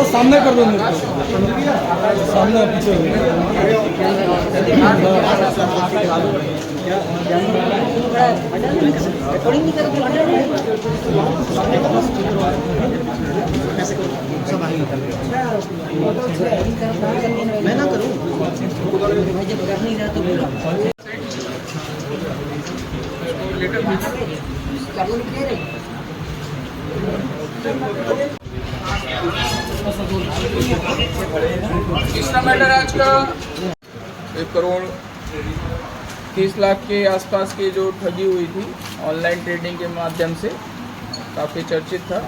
सामने कर दो, सामने पीछे मैं ना करूँ तीसरा मैटर आज का 1,30,00,000 के आसपास की जो ठगी हुई थी ऑनलाइन ट्रेडिंग के माध्यम से, काफ़ी चर्चित था,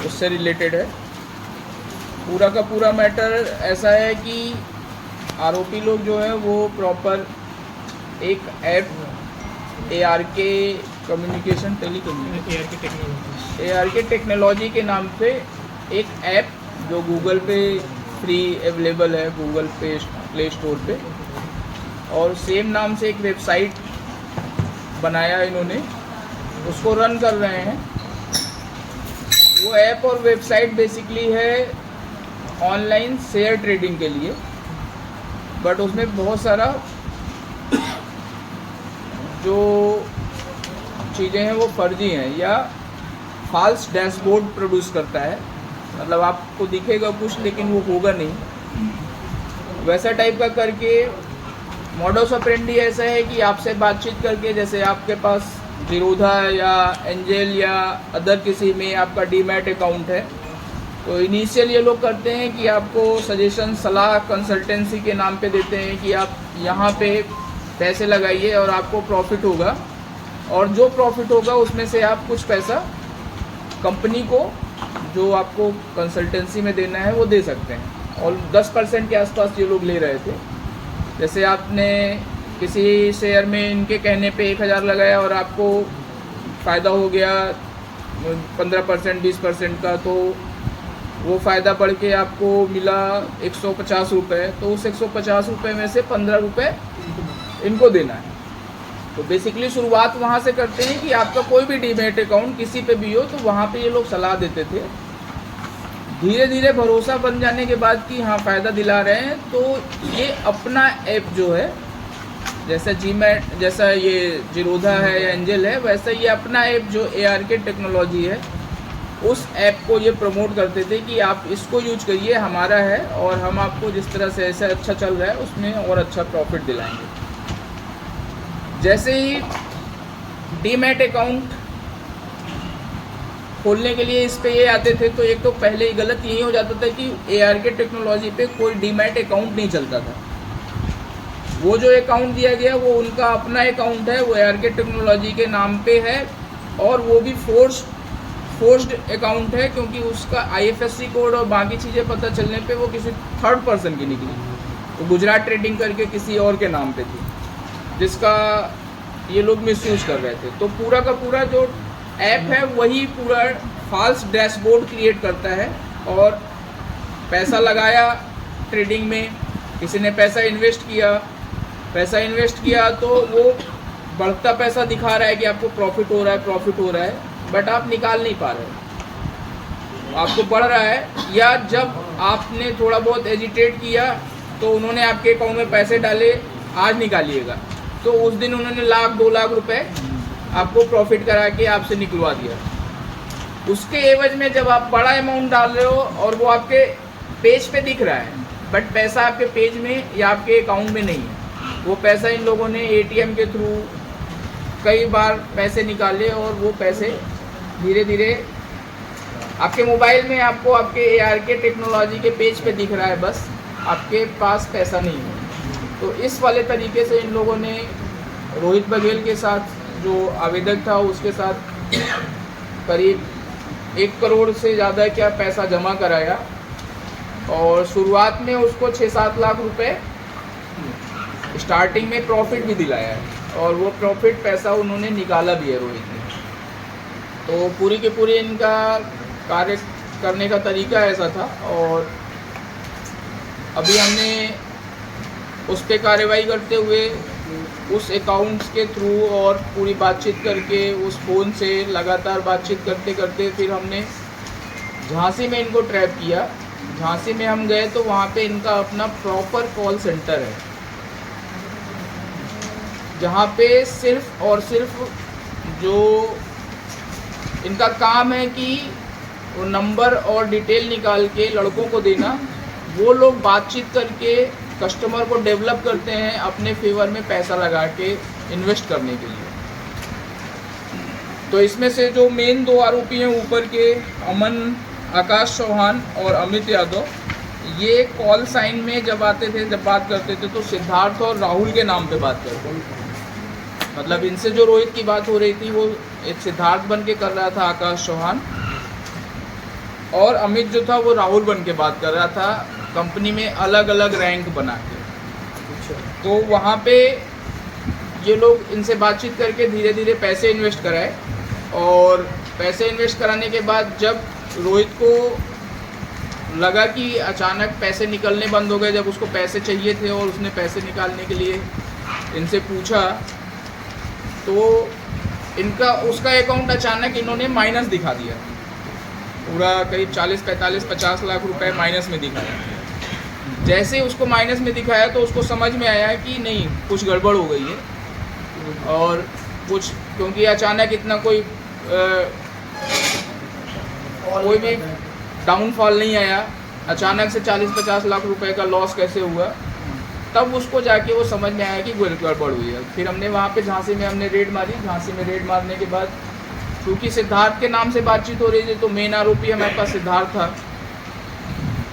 उससे रिलेटेड है। पूरा का पूरा मैटर ऐसा है कि आरोपी लोग जो है वो प्रॉपर एक app ARK communication ARK technology के नाम पे एक ऐप जो गूगल पे फ्री अवेलेबल है, गूगल पे प्ले स्टोर पे, और सेम नाम से एक वेबसाइट बनाया इन्होंने, उसको रन कर रहे हैं। वो ऐप और वेबसाइट बेसिकली है ऑनलाइन शेयर ट्रेडिंग के लिए, बट उसमें बहुत सारा जो चीज़ें हैं वो फर्जी हैं या फॉल्स डैशबोर्ड प्रोड्यूस करता है। मतलब आपको दिखेगा कुछ लेकिन वो होगा नहीं, वैसा टाइप का करके। मॉडस ऑपरेंडी ऐसा है कि आपसे बातचीत करके, जैसे आपके पास जीरोधा या एंजल या अदर किसी में आपका डीमैट अकाउंट है, तो इनिशियल ये लोग करते हैं कि आपको सजेशन, सलाह, कंसल्टेंसी के नाम पे देते हैं कि आप यहाँ पे पैसे लगाइए और आपको प्रॉफिट होगा, और जो प्रॉफिट होगा उसमें से आप कुछ पैसा कंपनी को जो आपको कंसल्टेंसी में देना है वो दे सकते हैं। और 10% के आसपास ये लोग ले रहे थे। जैसे आपने किसी शेयर में इनके कहने पे 1,000 लगाया और आपको फ़ायदा हो गया 15%, 20% का, तो वो फ़ायदा बढ़ के आपको मिला 150 रुपये, तो उस 150 रुपये में से 15 रुपये इनको देना है। तो बेसिकली शुरुआत वहाँ से करते हैं कि आपका कोई भी डीमैट अकाउंट किसी पे भी हो, तो वहाँ पे ये लोग सलाह देते थे। धीरे धीरे भरोसा बन जाने के बाद कि हाँ फ़ायदा दिला रहे हैं, तो ये अपना ऐप जो है, जैसा जीमैट, जैसा ये जीरोधा है या एंजल है, वैसा ये अपना ऐप जो ARK टेक्नोलॉजी है, उस ऐप को ये प्रमोट करते थे कि आप इसको यूज करिए, हमारा है, और हम आपको जिस तरह से ऐसा अच्छा चल रहा है उसमें और अच्छा प्रॉफिट दिलाएंगे। जैसे ही डीमैट अकाउंट खोलने के लिए इस पे ये आते थे, तो एक तो पहले ही गलत यही हो जाता था कि ARK टेक्नोलॉजी पे कोई डीमैट अकाउंट नहीं चलता था। वो जो अकाउंट दिया गया वो उनका अपना अकाउंट है, वो ARK टेक्नोलॉजी के नाम पे है, और वो भी फोर्स्ड अकाउंट है, क्योंकि उसका IFSC कोड और बाकी चीज़ें पता चलने पे वो किसी थर्ड पर्सन की निकली, तो गुजरात ट्रेडिंग करके किसी और के नाम पे थी, जिसका ये लोग मिसयूज कर रहे थे। तो पूरा का पूरा जो ऐप है वही पूरा फॉल्स डैशबोर्ड क्रिएट करता है, और पैसा लगाया ट्रेडिंग में, किसी ने पैसा इन्वेस्ट किया तो वो बढ़ता पैसा दिखा रहा है कि आपको प्रॉफिट हो रहा है, बट आप निकाल नहीं पा रहे, आपको बढ़ रहा है। या जब आपने थोड़ा बहुत एजिटेट किया तो उन्होंने आपके अकाउंट में पैसे डाले, आज निकालिएगा, तो उस दिन उन्होंने 1,00,000-2 लाख रुपए आपको प्रॉफिट करा के आपसे निकलवा दिया। उसके एवज में जब आप बड़ा अमाउंट डाल रहे हो और वो आपके पेज पे दिख रहा है, बट पैसा आपके पेज में या आपके अकाउंट में नहीं है, वो पैसा इन लोगों ने ATM के थ्रू कई बार पैसे निकाले, और वो पैसे धीरे धीरे आपके मोबाइल में आपको आपके ARK टेक्नोलॉजी के पेज पे दिख रहा है, बस आपके पास पैसा नहीं है। तो इस वाले तरीके से इन लोगों ने रोहित बघेल के साथ, जो आवेदक था, उसके साथ करीब 1 करोड़ से ज़्यादा क्या पैसा जमा कराया, और शुरुआत में उसको 6-7 लाख रुपए स्टार्टिंग में प्रॉफिट भी दिलाया है और वो प्रॉफिट पैसा उन्होंने निकाला भी है रोहित ने। तो पूरी के पूरी इनका कार्य करने का तरीका ऐसा था और अभी हमने उस पर कार्रवाई करते हुए उस अकाउंट्स के थ्रू और पूरी बातचीत करके उस फ़ोन से लगातार बातचीत करते करते फिर हमने झांसी में इनको ट्रैप किया। झांसी में हम गए तो वहाँ पे इनका अपना प्रॉपर कॉल सेंटर है, जहाँ पे सिर्फ और सिर्फ जो इनका काम है कि वो नंबर और डिटेल निकाल के लड़कों को देना, वो लोग बातचीत करके कस्टमर को डेवलप करते हैं अपने फेवर में पैसा लगा के इन्वेस्ट करने के लिए। तो इसमें से जो मेन दो आरोपी हैं ऊपर के, अमन आकाश चौहान और अमित यादव, ये कॉल साइन में जब आते थे, जब बात करते थे तो सिद्धार्थ और राहुल के नाम पे बात करते थे। मतलब इनसे जो रोहित की बात हो रही थी वो एक सिद्धार्थ बन के कर रहा था आकाश चौहान, और अमित जो था वो राहुल बन के बात कर रहा था, कंपनी में अलग अलग रैंक बना के। तो वहाँ पे ये लोग इनसे बातचीत करके धीरे धीरे पैसे इन्वेस्ट कराए और पैसे इन्वेस्ट कराने के बाद जब रोहित को लगा कि अचानक पैसे निकलने बंद हो गए, जब उसको पैसे चाहिए थे और उसने पैसे निकालने के लिए इनसे पूछा तो इनका उसका अकाउंट अचानक इन्होंने माइनस दिखा दिया, पूरा करीब 40, 45, 50 लाख रुपए माइनस में दिखाया। जैसे उसको माइनस में दिखाया तो उसको समझ में आया कि नहीं, कुछ गड़बड़ हो गई है और कुछ, क्योंकि अचानक इतना कोई भी डाउनफॉल नहीं आया, अचानक से 40-50 लाख रुपए का लॉस कैसे हुआ, तब उसको जाके वो समझ में आया कि गड़बड़ हुई है। फिर हमने वहाँ पे झांसी में हमने रेड मारी। झांसी में रेड मारने के बाद क्योंकि सिद्धार्थ के नाम से बातचीत हो रही थी तो मेन आरोपी हमारे पास सिद्धार्थ था,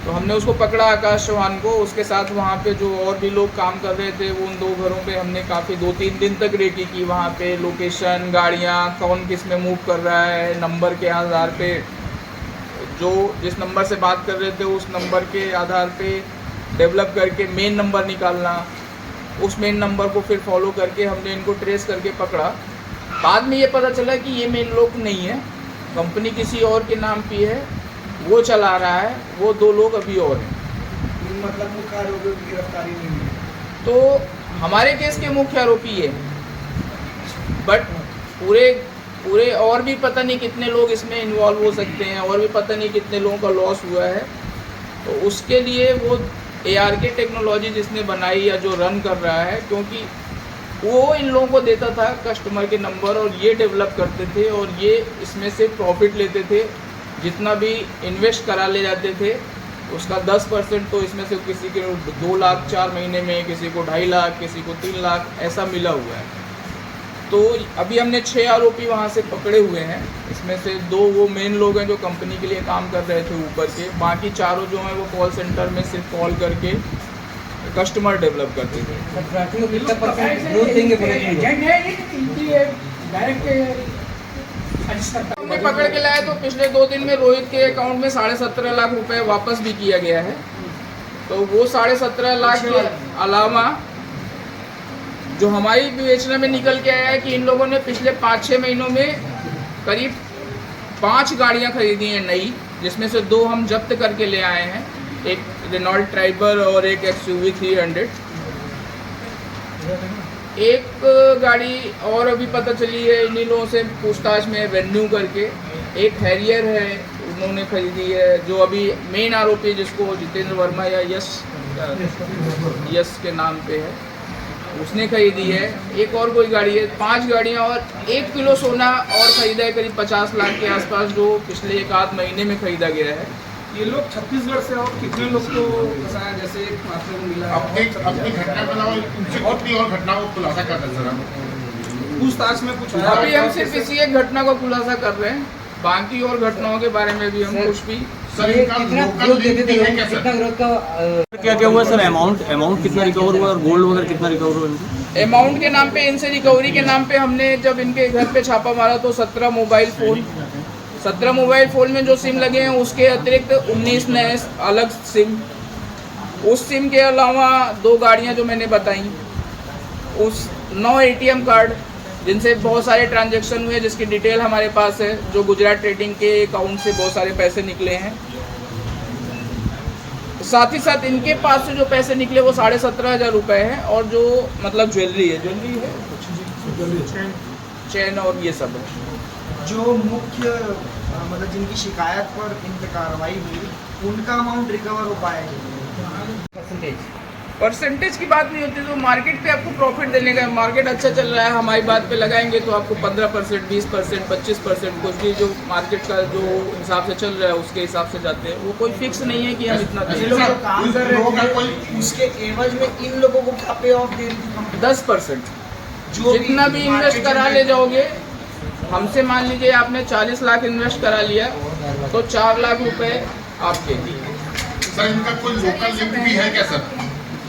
तो हमने उसको पकड़ा, आकाश चौहान को। उसके साथ वहाँ पे जो और भी लोग काम कर रहे थे वो उन दो घरों पे हमने काफ़ी 2-3 दिन तक रेकी की। वहाँ पे लोकेशन, गाड़ियाँ, कौन किस में मूव कर रहा है, नंबर के आधार पे, जो जिस नंबर से बात कर रहे थे उस नंबर के आधार पे डेवलप करके मेन नंबर निकालना, उस मेन नंबर को फिर फॉलो करके हमने इनको ट्रेस करके पकड़ा। बाद में ये पता चला कि ये मेन लोग नहीं है, कंपनी किसी और के नाम की है, वो चला रहा है, वो 2 लोग अभी और हैं। मतलब मुख्य आरोपियों की गिरफ्तारी नहीं है। तो हमारे केस के मुख्य आरोपी है, बट पूरे और भी पता नहीं कितने लोग इसमें इन्वॉल्व हो सकते हैं, और भी पता नहीं कितने लोगों का लॉस हुआ है। तो उसके लिए वो ARK टेक्नोलॉजी जिसने बनाई या जो रन कर रहा है, क्योंकि वो इन लोगों को देता था कस्टमर के नंबर और ये डेवलप करते थे और ये इसमें से प्रॉफिट लेते थे। जितना भी इन्वेस्ट करा ले जाते थे उसका 10% तो इसमें से किसी के 2 लाख 4 महीने में, किसी को 2.5 लाख, किसी को 3 लाख ऐसा मिला हुआ है। तो अभी हमने 6 आरोपी वहाँ से पकड़े हुए हैं। इसमें से 2 वो मेन लोग हैं जो कंपनी के लिए काम कर रहे थे ऊपर के, बाकी चारों जो हैं वो कॉल सेंटर में सिर्फ कॉल करके कस्टमर डेवलप करते थे। हमने पकड़ के लाया तो पिछले 2 दिन में रोहित के अकाउंट में 17.5 लाख रुपए वापस भी किया गया है। तो वो 17.5 लाख के अलावा जो हमारी विवेचना में निकल के आया है कि इन लोगों ने पिछले 5-6 महीनों में करीब 5 गाड़ियां खरीदी हैं नई, जिसमें से 2 हम जब्त करके ले आए हैं, एक रेनॉल्ट ट्राइबर और एक XUV 300। एक गाड़ी और अभी पता चली है इन्हीं लोगों से पूछताछ में, वेन्यू करके। एक हैरियर है उन्होंने खरीदी है, जो अभी मेन आरोपी जिसको जितेंद्र वर्मा या यश के नाम पे है, उसने खरीदी है। एक और कोई गाड़ी है, 5 गाड़ियाँ और 1 किलो सोना और ख़रीदा है करीब 50 लाख के आसपास, जो पिछले 1-8 महीने में ख़रीदा गया है। ये लोग छत्तीसगढ़ से और कितने लोग को फंसाया, जैसे एक मामले में मिला है? अपनी घटना के अलावा उनसे कितनी और घटनाओं को खुलासा कर रहे हैं? पूछताछ में कुछ अभी हम सिर्फ इसी एक घटना को खुलासा कर रहे हैं, बाकी और घटनाओं के बारे में भी हम कुछ भी। सर इनका लोकल लिंक भी है क्या सर? क्या क्या हुआ सर? अमाउंट कितना रिकवर हुआ और गोल्ड वगैरह कितना रिकवर हुआ इनसे? अमाउंट के नाम पे, इनसे रिकवरी के नाम पे हमने जब इनके घर पे छापा मारा तो 17 मोबाइल फ़ोन में जो सिम लगे हैं उसके अतिरिक्त 19 नए अलग सिम, उस सिम के अलावा 2 गाड़ियां जो मैंने बताई, उस 9 ATM कार्ड जिनसे बहुत सारे ट्रांजैक्शन हुए, जिसकी डिटेल हमारे पास है, जो गुजरात ट्रेडिंग के अकाउंट से बहुत सारे पैसे निकले हैं। साथ ही साथ इनके पास से जो पैसे निकले वो 17,500 रुपये हैं, और जो मतलब ज्वेलरी है, चैन और ये सब है। जो मुख्य मतलब जिनकी शिकायत पर इन पे कार्रवाई हुई, उनका अमाउंट रिकवर हो पाएगा? परसेंटेज की बात नहीं होती, तो मार्केट पे आपको प्रॉफिट देने का, मार्केट अच्छा चल रहा है, हमारी बात पे लगाएंगे तो आपको 15%, 20%, 25%, कुछ भी जो मार्केट का जो हिसाब से चल रहा है उसके हिसाब से जाते हैं। वो कोई फिक्स नहीं है कि हम इतना ऐसे लोग जो काम कर रहे थे उसके एवज में इन लोगों को क्या पे ऑफ दे रही थी कंपनी? 10%। जितना भी इन्वेस्ट करा ले जाओगे, हमसे मान लीजिए आपने 40 लाख इन्वेस्ट करा लिया तो 4 लाख रुपए आपके। सर इनका कोई लोकल लिंक भी है क्या सर?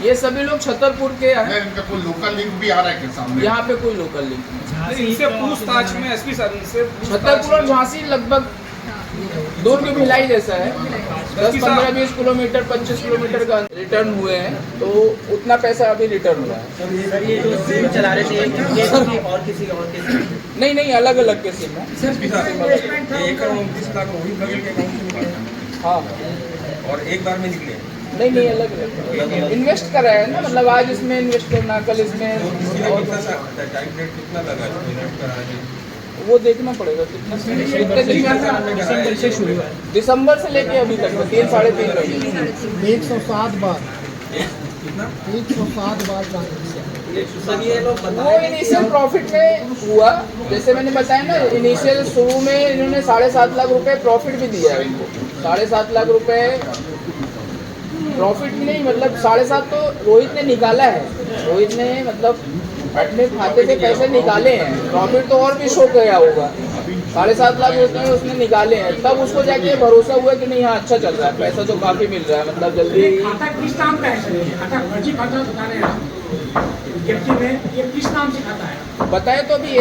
ये सभी लोग छतरपुर के हैं। इनका कोई लोकल लिंक भी आ रहा है क्या सामने? यहाँ पे कोई लोकल लिंक नहीं। इनसे पूछताछ में एसपी सर इनसे छतरपुर और झांसी लगभग दूर की भिलाई जैसा है, 10, 15, 20 किलोमीटर, 25 किलोमीटर का रिटर्न हुए हैं, तो उतना पैसा अभी रिटर्न हुआ है। सर ये जो सिम चला रहे थे और किसी नहीं, अलग अलग के सिम है। हाँ, और एक बार में निकले नहीं, अलग अलग इन्वेस्ट कर रहे हैं ना, मतलब आज इसमें इन्वेस्ट करना, कल इसमें, और कितना लगा इन्वेस्ट कराने? वो देखना पड़ेगा कितना दिसंबर से शुरू है, दिसंबर से लेके अभी तक 3 साढ़े 3 महीने। 107 बार 107 बार वो इनिशियल प्रॉफिट में हुआ, जैसे मैंने बताया ना, इनिशियल शुरू में इन्होंने 7.5 लाख रुपए प्रॉफिट भी दिया है इनको। 7.5 लाख रुपए प्रॉफिट भी नहीं, मतलब 7.5 तो रोहित ने निकाला है, रोहित ने मतलब अपने खाते से पैसे निकाले हैं, प्रॉफिट तो और भी शो गया होगा। 7.5 लाख रुपए उसने निकाले हैं, तब उसको जाके भरोसा हुआ कि नहीं हाँ अच्छा चल रहा है, पैसा तो काफ़ी मिल रहा है, मतलब जल्दी। खाता किस नाम का है सर? ये खाता फर्जी खाता बता रहे हैं आप में, ये किस नाम से खाता है? बताए तो अभी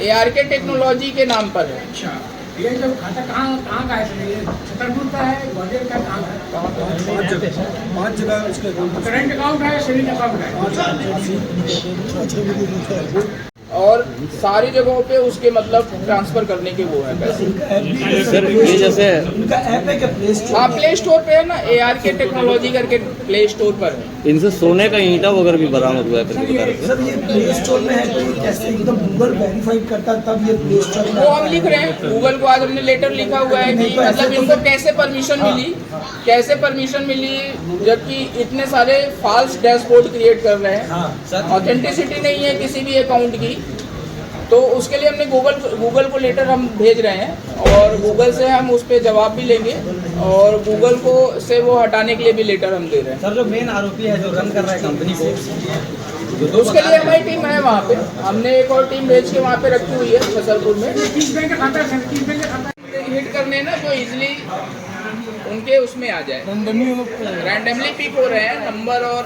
ARK टेक्नोलॉजी के नाम पर है। अच्छा, ये जो खाता कहाँ का है सर? ये छतरपुर का है, ग्वालियर का, कहाँ का है? 5 जगह उसके करंट अकाउंट है, सेविंग अकाउंट है? और सारी जगहों पे उसके मतलब ट्रांसफर करने के वो है पैसे। सर ये जैसे उनका ऐप है क्या प्ले स्टोर? हाँ, प्ले स्टोर पे है ना, ARK टेक्नोलॉजी करके प्ले स्टोर पर है। इनसे सोने का ईंटा वगैरह भी बरामद हुआ है करके बता रहे थे। सर ये प्ले स्टोर में है तो ये कैसे एकदम गूगल वेरीफाइड करता तब ये प्ले स्टोर में वो हम लिख रहे हैं, गूगल को आज हमने लेटर लिखा हुआ है कि मतलब इनको कैसे परमिशन मिली, जबकि इतने सारे फॉल्स डैशबोर्ड क्रिएट कर रहे हैं, ऑथेंटिसिटी नहीं है किसी भी अकाउंट की। तो उसके लिए हमने गूगल को लेटर हम भेज रहे हैं, और गूगल से हम उस पर जवाब भी लेंगे, और गूगल को से वो हटाने के लिए भी लेटर हम दे रहे हैं। सर जो मेन आरोपी है जो रन कर रहा है कंपनी को, तो उसके लिए हमारी टीम है वहाँ पे, हमने एक और टीम भेज के वहाँ पे रखी हुई है छतरपुर में। किस बैंक का खाता है सर? किस बैंक का खाता है? हिट करने ना जो इजीली उनके उसमें आ जाए, रैंडमली पिक हो रहे हैं नंबर और